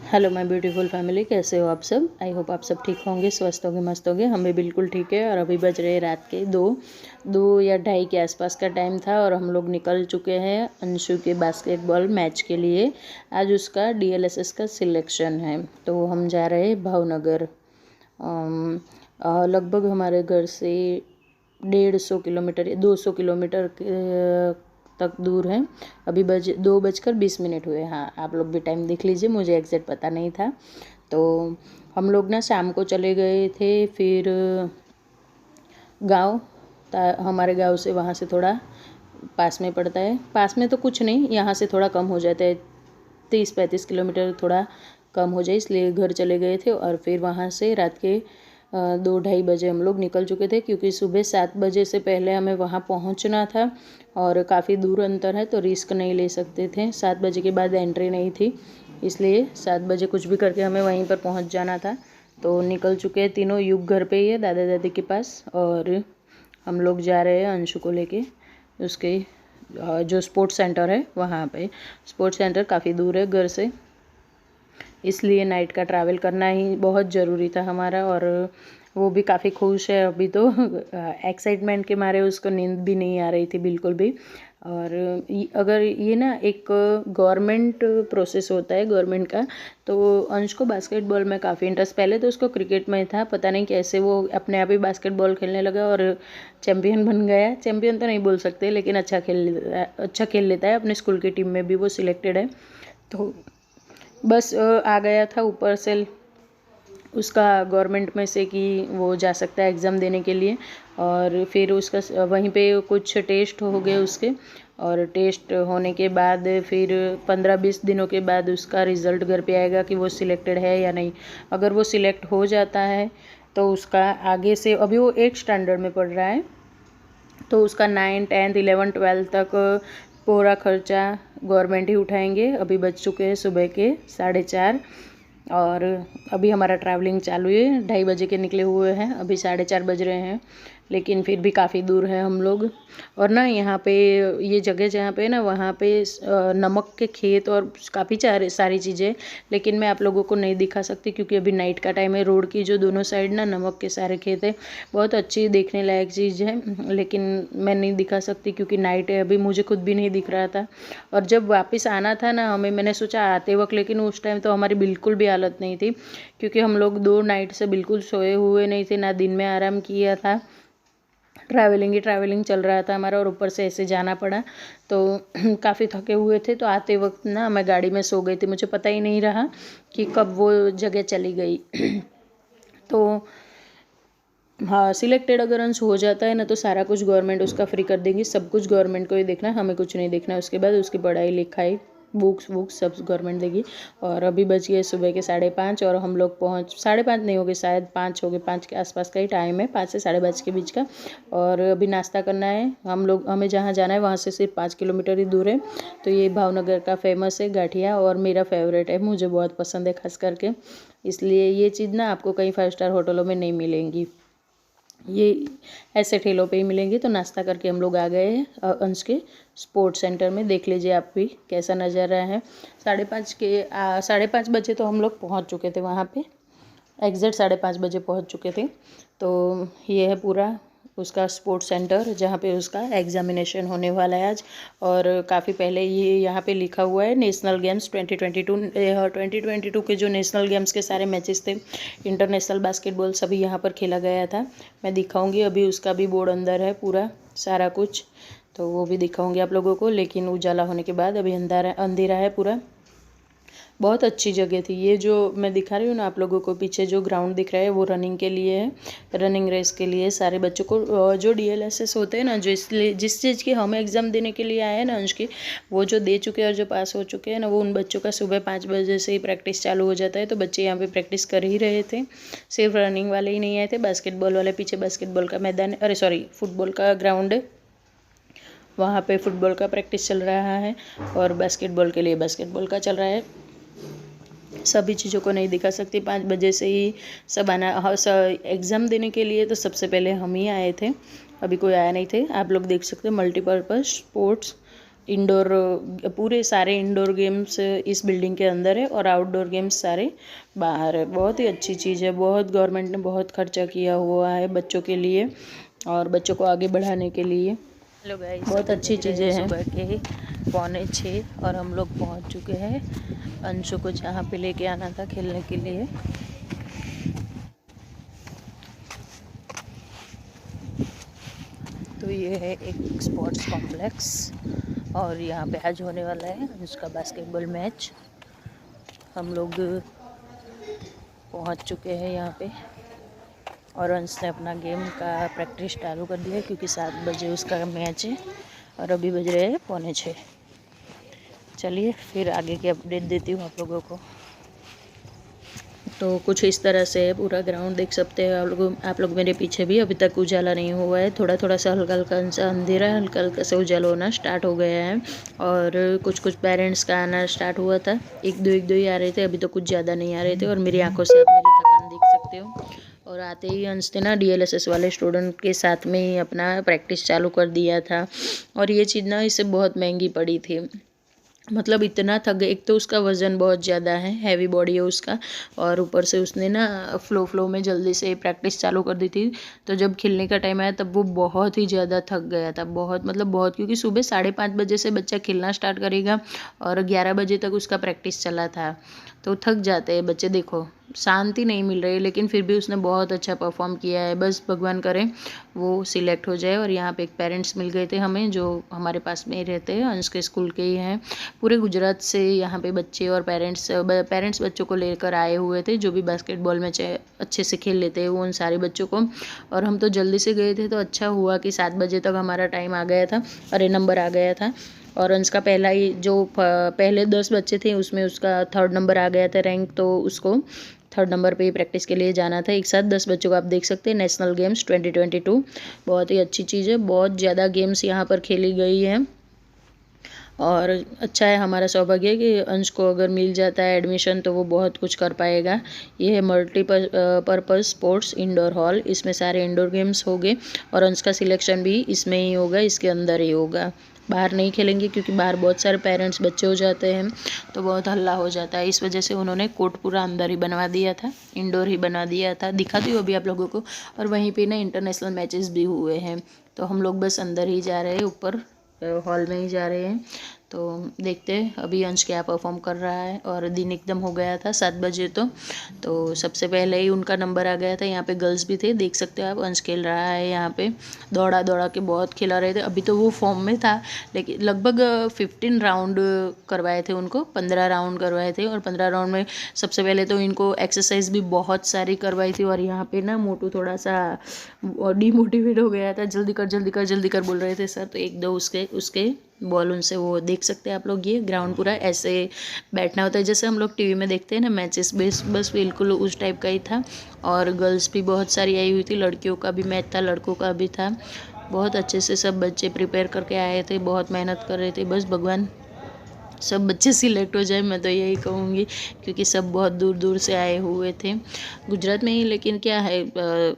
Hello my beautiful family, कैसे हो आप सब। आई होप आप सब ठीक होंगे, स्वस्थ होंगे, मस्त होंगे। हम भी बिल्कुल ठीक है। और अभी बज रहे रात के 2 या 2:30 के आसपास का टाइम था और हम लोग निकल चुके हैं अंशु के बास्केटबॉल मैच के लिए। आज उसका डीएलएसएस का सिलेक्शन है, तो हम जा रहे हैं भावनगर। लगभग हमारे घर से 150 किलोमीटर या 200 किलोमीटर तक दूर है। अभी 2:20 हुए। हाँ, आप लोग भी टाइम देख लीजिए, मुझे एग्जैक्ट पता नहीं था। तो हम लोग ना शाम को चले गए थे। फिर गांव हमारे गांव से वहाँ से थोड़ा पास में पड़ता है। पास में तो कुछ नहीं, यहाँ से थोड़ा कम हो जाता है, 30-35 किलोमीटर थोड़ा कम हो जाए, इसलिए घर चले गए थे। और फिर वहाँ से रात के 2-2:30 बजे हम लोग निकल चुके थे, क्योंकि सुबह 7 बजे से पहले हमें वहाँ पहुँचना था और काफ़ी दूर अंतर है, तो रिस्क नहीं ले सकते थे। 7 बजे के बाद एंट्री नहीं थी, इसलिए 7 बजे कुछ भी करके हमें वहीं पर पहुँच जाना था। तो निकल चुके हैं तीनों। युग घर पे ही है, दादा दादी के पास। और हम लोग जा रहे हैं अंशु को लेके उसके जो स्पोर्ट्स सेंटर है वहाँ पे। स्पोर्ट्स सेंटर काफ़ी दूर है घर से, इसलिए नाइट का ट्रैवल करना ही बहुत ज़रूरी था हमारा। और वो भी काफ़ी खुश है अभी तो एक्साइटमेंट के मारे उसको नींद भी नहीं आ रही थी बिल्कुल भी। और अगर ये ना एक गवर्नमेंट प्रोसेस होता है गवर्नमेंट का, तो अंश को बास्केटबॉल में काफ़ी इंटरेस्ट, पहले तो उसको क्रिकेट में था, पता नहीं कैसे वो अपने आप ही बास्केटबॉल खेलने लगा और चैम्पियन बन गया। चैम्पियन तो नहीं बोल सकते, लेकिन अच्छा खेल लेता है। अपने स्कूल की टीम में भी वो सिलेक्टेड है। तो बस आ गया था ऊपर से उसका गवर्नमेंट में से कि वो जा सकता है एग्ज़ाम देने के लिए। और फिर उसका वहीं पे कुछ टेस्ट हो गए उसके, और टेस्ट होने के बाद फिर 15-20 दिनों के बाद उसका रिज़ल्ट घर पे आएगा कि वो सिलेक्टेड है या नहीं। अगर वो सिलेक्ट हो जाता है तो उसका आगे से, अभी वो 8 स्टैंडर्ड में पढ़ रहा है, तो उसका 9, 10, 11, 12 तक पूरा खर्चा गवर्नमेंट ही उठाएंगे। अभी बज चुके हैं सुबह के 4:30 और अभी हमारा ट्रैवलिंग चालू है। 2:30 बजे के निकले हुए हैं, अभी 4:30 बज रहे हैं, लेकिन फिर भी काफ़ी दूर है हम लोग। और ना यहाँ पे ये जगह जहाँ पे ना, वहाँ पे नमक के खेत और काफ़ी सारी चीज़ें, लेकिन मैं आप लोगों को नहीं दिखा सकती क्योंकि अभी नाइट का टाइम है। रोड की जो दोनों साइड ना नमक के सारे खेत है, बहुत अच्छी देखने लायक चीज़ है, लेकिन मैं नहीं दिखा सकती क्योंकि नाइट है। अभी मुझे खुद भी नहीं दिख रहा था। और जब वापस आना था ना हमें, मैंने सोचा आते वक्त, लेकिन उस टाइम तो हमारी बिल्कुल भी हालत नहीं थी, क्योंकि हम लोग 2 नाइट से बिल्कुल सोए हुए नहीं थे, ना दिन में आराम किया था। ट्रैवलिंग ही ट्रैवलिंग चल रहा था हमारा, और ऊपर से ऐसे जाना पड़ा, तो काफ़ी थके हुए थे। तो आते वक्त ना मैं गाड़ी में सो गई थी, मुझे पता ही नहीं रहा कि कब वो जगह चली गई। तो हाँ, सिलेक्टेड अगर अंश हो जाता है ना, तो सारा कुछ गवर्नमेंट उसका फ्री कर देंगी। सब कुछ गवर्नमेंट को ही देखना है, हमें कुछ नहीं देखना है। उसके बाद उसकी पढ़ाई लिखाई बुक्स सब गवर्नमेंट देगी। और अभी बज गए सुबह के 5:30 और हम लोग 5:30 नहीं हो गए, शायद 5 हो गए, 5 के आसपास का ही टाइम है, 5 से 5:30 के बीच का। और अभी नाश्ता करना है हमें जहाँ जाना है वहाँ से सिर्फ 5 किलोमीटर ही दूर है। तो ये भावनगर का फेमस है गाठिया, और मेरा फेवरेट है, मुझे बहुत पसंद है खास करके। इसलिए ये चीज़ ना आपको कहीं 5 स्टार होटलों में नहीं मिलेंगी, ये ऐसे ठेलों पे ही मिलेंगे। तो नाश्ता करके हम लोग आ गए हैं अंश के स्पोर्ट्स सेंटर में। देख लीजिए आप भी कैसा नज़ारा है। 5:30 बजे तो हम लोग पहुंच चुके थे वहाँ पे, एग्जैक्ट 5:30 बजे पहुंच चुके थे। तो ये है पूरा उसका स्पोर्ट्स सेंटर, जहाँ पे उसका एग्जामिनेशन होने वाला है आज। और काफ़ी पहले ये यहाँ पे लिखा हुआ है नेशनल गेम्स 2022 के जो नेशनल गेम्स के सारे मैचेस थे, इंटरनेशनल बास्केटबॉल सभी यहाँ पर खेला गया था। मैं दिखाऊंगी, अभी उसका भी बोर्ड अंदर है पूरा सारा कुछ, तो वो भी दिखाऊंगी आप लोगों को। लेकिन उजाला होने के बाद अभी अंधेरा है पूरा। बहुत अच्छी जगह थी ये, जो मैं दिखा रही हूँ ना आप लोगों को, पीछे जो ग्राउंड दिख रहा है वो रनिंग के लिए है, रनिंग रेस के लिए सारे बच्चों को। जो डीएलएसएस होते हैं ना, जो इसलिए जिस चीज़ की हम एग्ज़ाम देने के लिए आए हैं ना अंश की, वो जो दे चुके हैं और जो पास हो चुके हैं ना, वो उन बच्चों का सुबह 5 बजे से ही प्रैक्टिस चालू हो जाता है। तो बच्चे यहाँ पर प्रैक्टिस कर ही रहे थे, सिर्फ रनिंग वाले ही नहीं आए थे, बास्केटबॉल वाले पीछे बास्केटबॉल का मैदान, अरे सॉरी फुटबॉल का ग्राउंड है, वहाँ पे फुटबॉल का प्रैक्टिस चल रहा है और बास्केटबॉल के लिए बास्केटबॉल का चल रहा है। सभी चीज़ों को नहीं दिखा सकती, 5 बजे से ही सब आना। एग्ज़ाम देने के लिए तो सबसे पहले हम ही आए थे, अभी कोई आया नहीं थे। आप लोग देख सकते हो मल्टीपर्पज़ स्पोर्ट्स इंडोर पूरे सारे इंडोर गेम्स इस बिल्डिंग के अंदर है और आउटडोर गेम्स सारे बाहर है। बहुत ही अच्छी चीज़ है, बहुत गवर्नमेंट ने बहुत खर्चा किया हुआ है बच्चों के लिए और बच्चों को आगे बढ़ाने के लिए। हेलो गाइस, बहुत अच्छी चीज़ें हैं। सुबह के 5:45 और हम लोग पहुंच चुके हैं अंशु को जहाँ पे लेके आना था खेलने के लिए। तो ये है एक स्पोर्ट्स कॉम्प्लेक्स और यहाँ पे आज होने वाला है उसका बास्केटबॉल मैच। हम लोग पहुँच चुके हैं यहाँ पे और अंश ने अपना गेम का प्रैक्टिस चालू कर दिया क्योंकि 7 बजे उसका मैच है और अभी बज रहे हैं 5:45। चलिए फिर आगे की अपडेट देती हूँ आप लोगों को। तो कुछ इस तरह से पूरा ग्राउंड देख सकते हैं आप लोग मेरे पीछे भी। अभी तक उजाला नहीं हुआ है, थोड़ा थोड़ा सा हल्का हल्का सा अंधेरा, हल्का हल्का सा उजाला होना स्टार्ट हो गया है। और कुछ कुछ पेरेंट्स का आना स्टार्ट हुआ था, एक दो ही आ रहे थे, अभी तो कुछ ज़्यादा नहीं आ रहे थे। और मेरी आंखों से आप मेरी थकान देख सकते हो। और आते ही अंश ने ना DLSS वाले स्टूडेंट के साथ में ही अपना प्रैक्टिस चालू कर दिया था। और ये चीज़ ना इसे बहुत महंगी पड़ी थी, मतलब इतना थक गए। एक तो उसका वज़न बहुत ज़्यादा है, हैवी बॉडी है उसका, और ऊपर से उसने ना फ्लो में जल्दी से प्रैक्टिस चालू कर दी थी। तो जब खेलने का टाइम आया तब वो बहुत ही ज़्यादा थक गया था, बहुत मतलब बहुत, क्योंकि सुबह 5:30 बजे से बच्चा खेलना स्टार्ट करेगा और 11 बजे तक उसका प्रैक्टिस चला था। तो थक जाते हैं बच्चे। देखो शांति नहीं मिल रही, लेकिन फिर भी उसने बहुत अच्छा परफॉर्म किया है। बस भगवान करे वो सिलेक्ट हो जाए। और यहाँ पे एक पेरेंट्स मिल गए थे हमें जो हमारे पास में ही रहते हैं, अंश के स्कूल के ही हैं। पूरे गुजरात से यहाँ पे बच्चे और पेरेंट्स बच्चों को लेकर आए हुए थे जो भी बास्केटबॉल में अच्छे से खेल लेते हैं वो, उन सारे बच्चों को। और हम तो जल्दी से गए थे तो अच्छा हुआ कि 7 बजे तक हमारा टाइम आ गया था, अरे नंबर आ गया था। और अंश का पहला ही जो पहले 10 बच्चे थे उसमें उसका 3rd नंबर आ गया था रैंक, तो उसको 3rd नंबर पे ही प्रैक्टिस के लिए जाना था। एक साथ 10 बच्चों को आप देख सकते हैं। नेशनल गेम्स 2022 बहुत ही अच्छी चीज़ है, बहुत ज़्यादा गेम्स यहाँ पर खेली गई हैं। और अच्छा है, हमारा सौभाग्य है कि अंश को अगर मिल जाता है एडमिशन तो वो बहुत कुछ कर पाएगा। ये है मल्टीपर्पज़ स्पोर्ट्स इंडोर हॉल, इसमें सारे इंडोर गेम्स होंगे और अंश का सिलेक्शन भी इसमें ही होगा, इसके अंदर ही होगा। बाहर नहीं खेलेंगे क्योंकि बाहर बहुत सारे पेरेंट्स बच्चे हो जाते हैं तो बहुत हल्ला हो जाता है। इस वजह से उन्होंने कोर्ट पूरा अंदर ही बनवा दिया था, इंडोर ही बना दिया था। दिखाती हूँ अभी आप लोगों को। और वहीं पे ना इंटरनेशनल मैचेस भी हुए हैं, तो हम लोग बस अंदर ही जा रहे हैं, ऊपर हॉल में ही जा रहे हैं। तो देखते हैं अभी अंश क्या परफॉर्म कर रहा है। और दिन एकदम हो गया था 7 बजे तो सबसे पहले ही उनका नंबर आ गया था। यहाँ पे गर्ल्स भी थे, देख सकते हो आप। अंश खेल रहा है यहाँ पे, दौड़ा दौड़ा के बहुत खिला रहे थे। अभी तो वो फॉर्म में था, लेकिन लगभग 15 राउंड करवाए थे उनको, 15 राउंड करवाए थे। और 15 राउंड में सबसे पहले तो इनको एक्सरसाइज भी बहुत सारी करवाई थी। और यहाँ पे ना मोटू थोड़ा सा डिमोटिवेट हो गया था, जल्दी कर जल्दी कर जल्दी कर बोल रहे थे सर। तो एक दो उसके बॉल उनसे वो देख सकते हैं आप लोग। ये ग्राउंड पूरा ऐसे बैठना होता है जैसे हम लोग टीवी में देखते हैं ना मैचेस, बस बिल्कुल उस टाइप का ही था। और गर्ल्स भी बहुत सारी आई हुई थी, लड़कियों का भी मैच था, लड़कों का भी था। बहुत अच्छे से सब बच्चे प्रिपेयर करके आए थे, बहुत मेहनत कर रहे थे। बस भगवान सब बच्चे सिलेक्ट हो जाए, मैं तो यही कहूँगी, क्योंकि सब बहुत दूर दूर से आए हुए थे गुजरात में ही। लेकिन क्या है,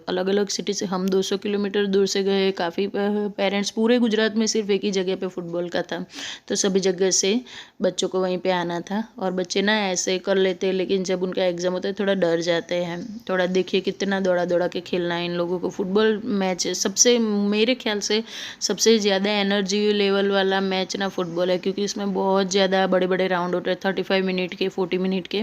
अलग अलग सिटी से हम 200 किलोमीटर दूर से गए। काफ़ी पेरेंट्स, पूरे गुजरात में सिर्फ एक ही जगह पे फुटबॉल का था, तो सभी जगह से बच्चों को वहीं पे आना था। और बच्चे ना ऐसे कर लेते, लेकिन जब उनका एग्ज़ाम होता है थोड़ा डर जाते हैं। थोड़ा देखिए कितना दौड़ा दौड़ा के खेलना है इन लोगों को। फुटबॉल मैच सबसे, मेरे ख्याल से सबसे ज़्यादा एनर्जी लेवल वाला मैच ना फुटबॉल है, क्योंकि इसमें बहुत ज़्यादा बड़े बड़े राउंड होते हैं, 35 मिनट के, 40 मिनट के।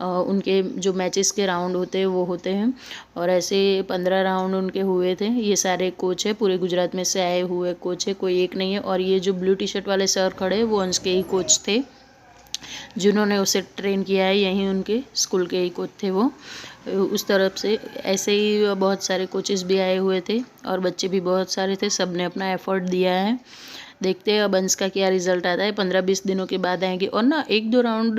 उनके जो मैचेस के राउंड होते हैं वो होते हैं। और ऐसे 15 राउंड उनके हुए थे। ये सारे कोच है, पूरे गुजरात में से आए हुए कोच है, कोई एक नहीं है। और ये जो ब्लू टी शर्ट वाले सर खड़े वो अंश के ही कोच थे, जिन्होंने उसे ट्रेन किया है, यहीं उनके स्कूल के ही कोच थे वो। उस तरफ से ऐसे ही बहुत सारे कोचेस भी आए हुए थे और बच्चे भी बहुत सारे थे, सब ने अपना एफर्ट दिया है। देखते हैं अब अंश का क्या रिजल्ट आता है। 15-20 दिनों के बाद आएंगे। और ना 1-2 राउंड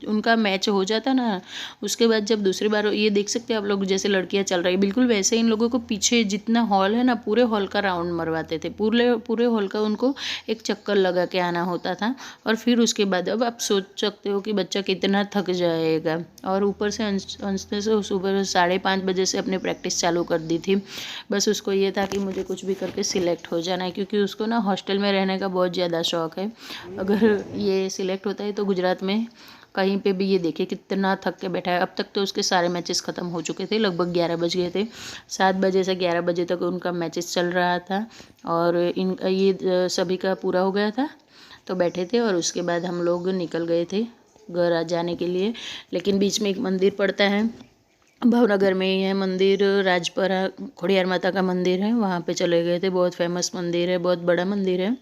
उनका मैच हो जाता ना, उसके बाद जब दूसरी बार, ये देख सकते हैं आप लोग जैसे लड़कियां चल रही है, बिल्कुल वैसे इन लोगों को पीछे जितना हॉल है ना, पूरे हॉल का राउंड मरवाते थे। पूरे हॉल का उनको एक चक्कर लगा के आना होता था। और फिर उसके बाद अब आप सोच सकते हो कि बच्चा कितना थक जाएगा। और ऊपर से अंश ने से सुबह 5:30 बजे से अपनी प्रैक्टिस चालू कर दी थी। बस उसको ये था कि मुझे कुछ भी करके सिलेक्ट हो जाना है, क्योंकि उसको ना हॉस्टल हॉस्टल में रहने का बहुत ज़्यादा शौक़ है। अगर ये सिलेक्ट होता है तो गुजरात में कहीं पे भी ये देखिए कितना थक के बैठा है। अब तक तो उसके सारे मैचेस ख़त्म हो चुके थे, लगभग 11 बज गए थे। 7 बजे से 11 बजे तक उनका मैचेस चल रहा था और ये सभी का पूरा हो गया था तो बैठे थे और उसके बाद हम लोग निकल गए थे घर जाने के लिए। लेकिन बीच में एक मंदिर पड़ता है, भावनगर में ही है मंदिर, राजपरा खोड़ियार माता का मंदिर है, वहाँ पे चले गए थे। बहुत फेमस मंदिर है, बहुत बड़ा मंदिर है।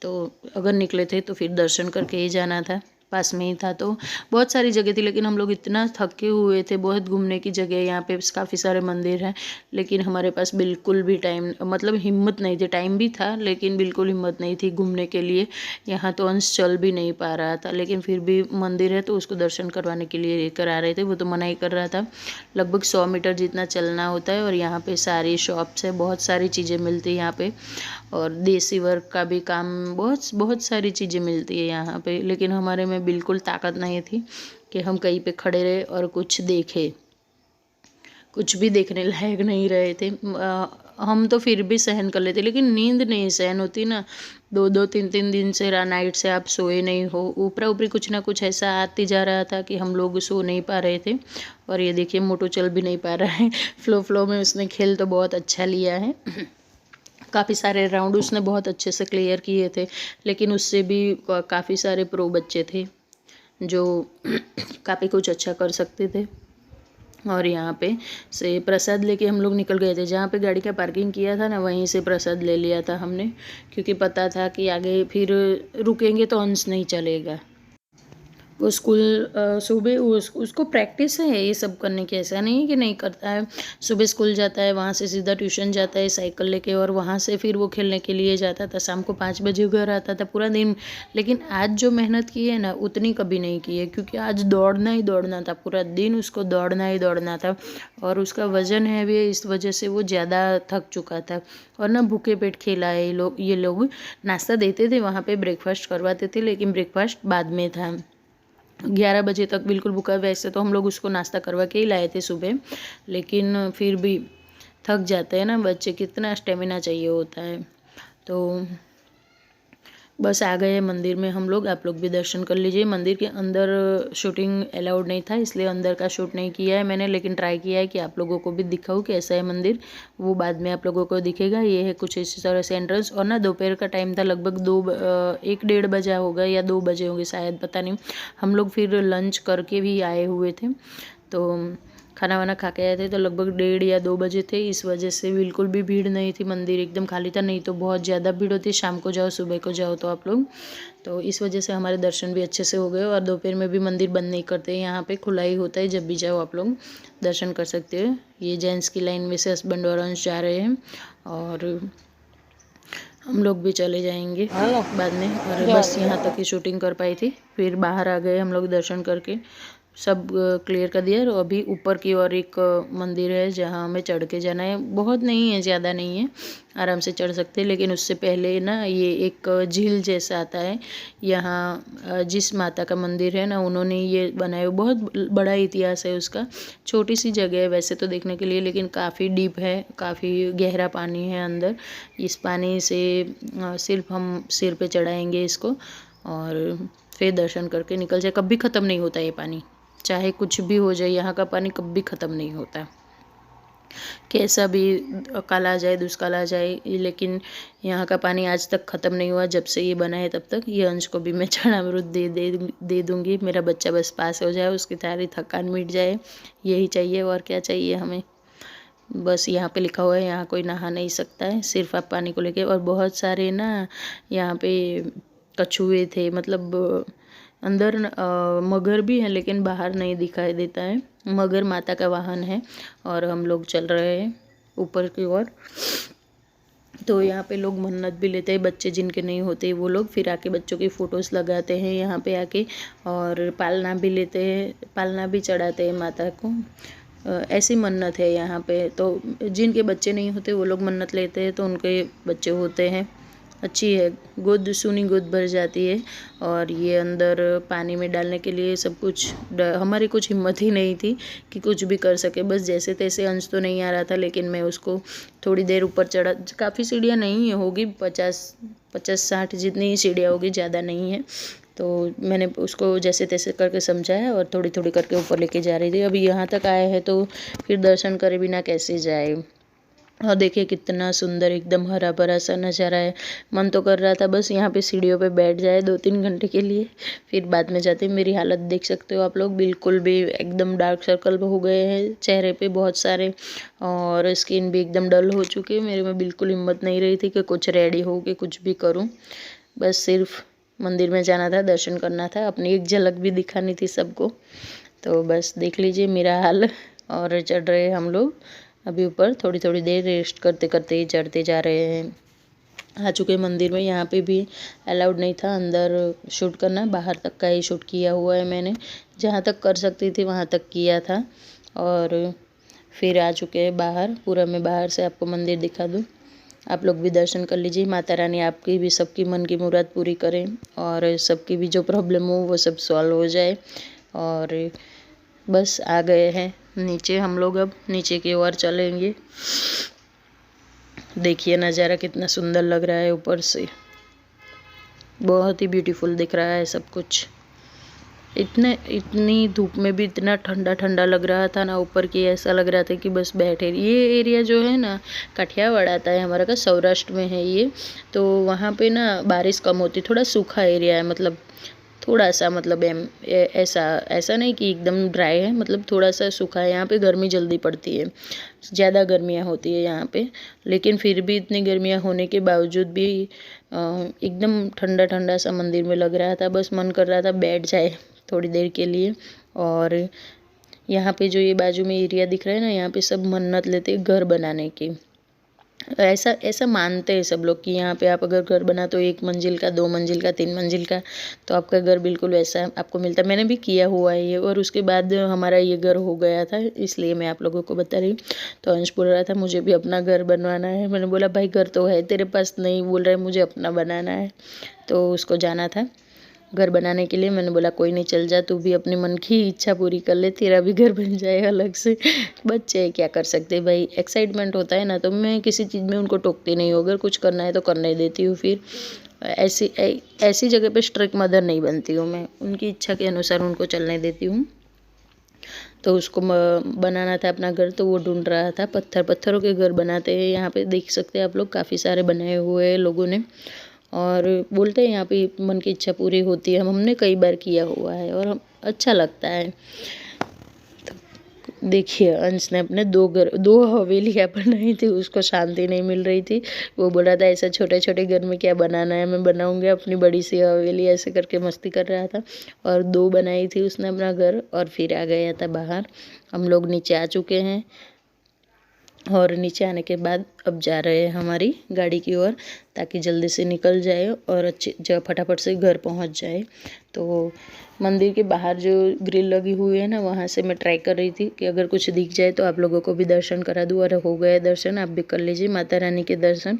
तो अगर निकले थे तो फिर दर्शन करके ही जाना था, पास में ही था। तो बहुत सारी जगह थी लेकिन हम लोग इतना थके हुए थे, बहुत घूमने की जगह यहाँ पे काफ़ी सारे मंदिर हैं लेकिन हमारे पास बिल्कुल भी टाइम मतलब हिम्मत नहीं थी। टाइम भी था लेकिन बिल्कुल हिम्मत नहीं थी घूमने के लिए। यहाँ तो अंश चल भी नहीं पा रहा था लेकिन फिर भी मंदिर है तो उसको दर्शन करवाने के लिए लेकर आ रहे थे। वो तो मना ही कर रहा था। लगभग 100 मीटर जितना चलना होता है और यहाँ पे सारी शॉप्स है, बहुत सारी चीज़ें मिलती है यहाँ पे और देसी वर्क का भी काम, बहुत बहुत सारी चीज़ें मिलती है यहाँ पे। लेकिन हमारे में बिल्कुल ताकत नहीं थी कि हम कहीं पे खड़े रहे और कुछ देखें, कुछ भी देखने लायक नहीं रहे थे। हम तो फिर भी सहन कर लेते लेकिन नींद नहीं सहन होती ना। 2-2 3-3 दिन से नाइट से आप सोए नहीं हो, ऊपरा ऊपरी कुछ ना कुछ ऐसा आती जा रहा था कि हम लोग सो नहीं पा रहे थे। और ये देखिए मोटू चल भी नहीं पा रहा है। फ्लो में उसने खेल तो बहुत अच्छा लिया है। काफ़ी सारे राउंड उसने बहुत अच्छे से क्लियर किए थे लेकिन उससे भी काफ़ी सारे प्रो बच्चे थे जो काफ़ी कुछ अच्छा कर सकते थे। और यहाँ पे से प्रसाद लेके हम लोग निकल गए थे। जहाँ पे गाड़ी का पार्किंग किया था ना वहीं से प्रसाद ले लिया था हमने, क्योंकि पता था कि आगे फिर रुकेंगे तो अंश नहीं चलेगा। वो स्कूल सुबह उसको प्रैक्टिस है ये सब करने की, ऐसा नहीं है कि नहीं करता है। सुबह स्कूल जाता है, वहाँ से सीधा ट्यूशन जाता है साइकिल लेके और वहाँ से फिर वो खेलने के लिए जाता था। शाम को 5 बजे घर आता था पूरा दिन। लेकिन आज जो मेहनत की है ना उतनी कभी नहीं की है, क्योंकि आज दौड़ना ही दौड़ना था, पूरा दिन उसको दौड़ना ही दौड़ना था। और उसका वज़न है भी, इस वजह से वो ज़्यादा थक चुका था। और ना भूखे पेट खेला है ये लोग नाश्ता देते थे वहाँ पे, ब्रेकफास्ट करवाते थे लेकिन ब्रेकफास्ट बाद में था। 11 बजे तक बिल्कुल भूखा। वैसे तो हम लोग उसको नाश्ता करवा के ही लाए थे सुबह, लेकिन फिर भी थक जाते हैं ना बच्चे, कितना स्टेमिना चाहिए होता है। तो बस आ गए मंदिर में हम लोग। आप लोग भी दर्शन कर लीजिए। मंदिर के अंदर शूटिंग अलाउड नहीं था इसलिए अंदर का शूट नहीं किया है मैंने, लेकिन ट्राई किया है कि आप लोगों को भी दिखाऊँ कैसा है मंदिर। वो बाद में आप लोगों को दिखेगा। ये है कुछ इसी तरह से एंट्रेंस। और ना दोपहर का टाइम था, लगभग 1-1:30 बजा होगा या 2 बजे होंगे शायद, पता नहीं। हम लोग फिर लंच करके भी आए हुए थे, तो खाना वाना खा के आए थे, तो लगभग 1:30 या 2 बजे थे। इस वजह से बिल्कुल भी भीड़ नहीं थी, मंदिर एकदम खाली था। नहीं तो बहुत ज़्यादा भीड़ होती है, शाम को जाओ सुबह को जाओ तो आप लोग। तो इस वजह से हमारे दर्शन भी अच्छे से हो गए। और दोपहर में भी मंदिर बंद नहीं करते, यहाँ पे खुला ही होता है, जब भी जाओ आप लोग दर्शन कर सकते हो। ये जेंट्स की लाइन में से हस्बैंड और अंश जा रहे हैं और हम लोग भी चले जाएंगे बाद में। और बस यहाँ तक ही शूटिंग कर पाई थी, फिर बाहर आ गए हम लोग दर्शन करके, सब क्लियर कर दिया। और अभी ऊपर की ओर एक मंदिर है जहाँ हमें चढ़ के जाना है। बहुत नहीं है, ज़्यादा नहीं है, आराम से चढ़ सकते हैं। लेकिन उससे पहले ना ये एक झील जैसा आता है यहाँ। जिस माता का मंदिर है ना उन्होंने ये बनाया, बहुत बड़ा इतिहास है उसका। छोटी सी जगह है वैसे तो देखने के लिए, लेकिन काफ़ी डीप है, काफ़ी गहरा पानी है अंदर। इस पानी से सिर्फ हम सिर पे चढ़ाएंगे इसको और फिर दर्शन करके निकल जाए। कभी ख़त्म नहीं होता ये पानी, चाहे कुछ भी हो जाए, यहाँ का पानी कभी ख़त्म नहीं होता। कैसा भी काल आ जाए, दुष्काल आ जाए, लेकिन यहाँ का पानी आज तक ख़त्म नहीं हुआ जब से ये बना है तब तक। ये अंश को भी मैं चढ़ामृत दे दूँगी। मेरा बच्चा बस पास हो जाए, उसकी सारी थकान मिट जाए, यही चाहिए। और क्या चाहिए हमें। बस यहाँ पे लिखा हुआ है यहाँ कोई नहा नहीं सकता है, सिर्फ आप पानी को लेके। और बहुत सारे ना यहाँ पे कछुए थे, मतलब अंदर मगर भी है लेकिन बाहर नहीं दिखाई देता है। मगर माता का वाहन है। और हम लोग चल रहे हैं ऊपर की ओर। तो यहाँ पे लोग मन्नत भी लेते हैं, बच्चे जिनके नहीं होते वो लोग फिर आके बच्चों की फ़ोटोज़ लगाते हैं यहाँ पे आके, और पालना भी लेते हैं, पालना भी चढ़ाते हैं माता को। ऐसी मन्नत है यहाँ पे। तो जिनके बच्चे नहीं होते वो लोग मन्नत लेते हैं तो उनके बच्चे होते हैं। अच्छी है, गोद सुनी गोद भर जाती है। और ये अंदर पानी में डालने के लिए सब कुछ, हमारी कुछ हिम्मत ही नहीं थी कि कुछ भी कर सके। बस जैसे तैसे, अंश तो नहीं आ रहा था लेकिन मैं उसको थोड़ी देर ऊपर चढ़ा। काफ़ी सीढ़ियाँ नहीं होगी, 50 50-60 जितनी सीढ़ियाँ होगी, ज़्यादा नहीं है। तो मैंने उसको जैसे तैसे करके समझाया और थोड़ी थोड़ी करके ऊपर लेके जा रही थी। अभी यहाँ तक आए हैं तो फिर दर्शन करे बिना कैसे जाए। और देखिए कितना सुंदर एकदम हरा भरा सा नज़ारा है। मन तो कर रहा था बस यहाँ पे सीढ़ियों पे बैठ जाए 2-3 घंटे के लिए, फिर बाद में जाते। मेरी हालत देख सकते हो आप लोग, बिल्कुल भी एकदम डार्क सर्कल हो गए हैं चेहरे पे बहुत सारे, और स्किन भी एकदम डल हो चुकी है। मेरे में बिल्कुल हिम्मत नहीं रही थी कि कुछ रेडी हो के कुछ भी करूँ। बस सिर्फ मंदिर में जाना था, दर्शन करना था, अपनी एक झलक भी दिखानी थी सबको। तो बस देख लीजिए मेरा हाल। और चढ़ रहे हम लोग अभी ऊपर, थोड़ी थोड़ी देर रेस्ट करते करते ही चढ़ते जा रहे हैं। आ चुके मंदिर में। यहाँ पे भी अलाउड नहीं था अंदर शूट करना, बाहर तक का ही शूट किया हुआ है मैंने। जहाँ तक कर सकती थी वहाँ तक किया था। और फिर आ चुके हैं बाहर। पूरा मैं बाहर से आपको मंदिर दिखा दूँ, आप लोग भी दर्शन कर लीजिए। माता रानी आपकी भी सबकी मन की मुराद पूरी करें और सबकी भी जो प्रॉब्लम हो वो सब सॉल्व हो जाए। और बस आ गए हैं नीचे हम लोग, अब नीचे की ओर चलेंगे। देखिए नज़ारा कितना सुंदर लग रहा है ऊपर से, बहुत ही ब्यूटीफुल दिख रहा है सब कुछ। इतनी धूप में भी इतना ठंडा ठंडा लग रहा था ना ऊपर की, ऐसा लग रहा था कि बस बैठे। ये एरिया जो है ना काठियावाड़ आता है हमारा का, सौराष्ट्र में है ये। तो वहाँ पे ना बारिश कम होती, थोड़ा सूखा एरिया है, मतलब थोड़ा सा, मतलब ऐसा ऐसा नहीं कि एकदम ड्राई है, मतलब थोड़ा सा सूखा है। यहाँ पे गर्मी जल्दी पड़ती है, ज़्यादा गर्मियाँ होती है यहाँ पे। लेकिन फिर भी इतनी गर्मियाँ होने के बावजूद भी एकदम ठंडा ठंडा सा मंदिर में लग रहा था। बस मन कर रहा था बैठ जाए थोड़ी देर के लिए। और यहाँ पे जो ये बाजू में एरिया दिख रहा है ना, यहाँ पे सब मन्नत लेते हैं घर बनाने की। ऐसा ऐसा मानते हैं सब लोग कि यहाँ पे आप अगर घर बना तो 1 मंजिल का, 2 मंजिल का, 3 मंजिल का, तो आपका घर बिल्कुल वैसा आपको मिलता है। मैंने भी किया हुआ है ये, और उसके बाद हमारा ये घर हो गया था, इसलिए मैं आप लोगों को बता रही हूँ। तो अंश बोल रहा था मुझे भी अपना घर बनवाना है। मैंने बोला भाई घर तो है तेरे पास, नहीं बोल रहा है मुझे अपना बनाना है। तो उसको जाना था घर बनाने के लिए। मैंने बोला कोई नहीं, चल जा तू भी अपने मन की इच्छा पूरी कर ले, तेरा भी घर बन जाएगा अलग से। बच्चे क्या कर सकते भाई, एक्साइटमेंट होता है ना, तो मैं किसी चीज़ में उनको टोकती नहीं हूँ। अगर कुछ करना है तो करने देती हूँ। फिर ऐसी जगह पे स्ट्रिक्ट मदर नहीं बनती हूँ मैं, उनकी इच्छा के अनुसार उनको चलने देती हूँ। तो उसको बनाना था अपना घर, तो वो ढूंढ रहा था। पत्थरों के घर बनाते हैं यहाँ पे, देख सकते हैं आप लोग, काफ़ी सारे बनाए हुए हैं लोगों ने। और बोलते हैं यहाँ पे मन की इच्छा पूरी होती है। हमने कई बार किया हुआ है और अच्छा लगता है। तो देखिए अंश ने अपने 2 हवेलियाँ बनाई थी, उसको शांति नहीं मिल रही थी। वो बोल रहा था ऐसा छोटे छोटे घर में क्या बनाना है, मैं बनाऊंगा अपनी बड़ी सी हवेली, ऐसे करके मस्ती कर रहा था। और 2 बनाई थी उसने अपना घर, और फिर आ गया था बाहर। हम लोग नीचे आ चुके हैं, और नीचे आने के बाद अब जा रहे हैं हमारी गाड़ी की ओर, ताकि जल्दी से निकल जाए और अच्छे फटाफट से घर पहुंच जाए। तो मंदिर के बाहर जो ग्रिल लगी हुई है ना, वहाँ से मैं ट्राई कर रही थी कि अगर कुछ दिख जाए तो आप लोगों को भी दर्शन करा दूँ। और हो गए दर्शन, आप भी कर लीजिए माता रानी के दर्शन,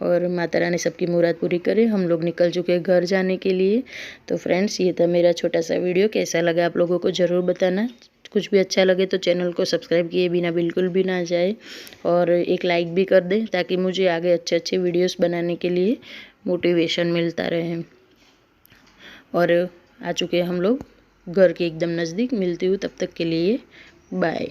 और माता रानी सबकी मुराद पूरी करे। हम लोग निकल चुके हैं घर जाने के लिए। तो फ्रेंड्स ये था मेरा छोटा सा वीडियो, कैसा लगा आप लोगों को ज़रूर बताना। कुछ भी अच्छा लगे तो चैनल को सब्सक्राइब किए बिना बिल्कुल भी ना जाए, और एक लाइक भी कर दें, ताकि मुझे आगे अच्छे अच्छे वीडियोस बनाने के लिए मोटिवेशन मिलता रहे। और आ चुके हैं हम लोग घर के एकदम नज़दीक। मिलती हूँ तब तक के लिए, बाय।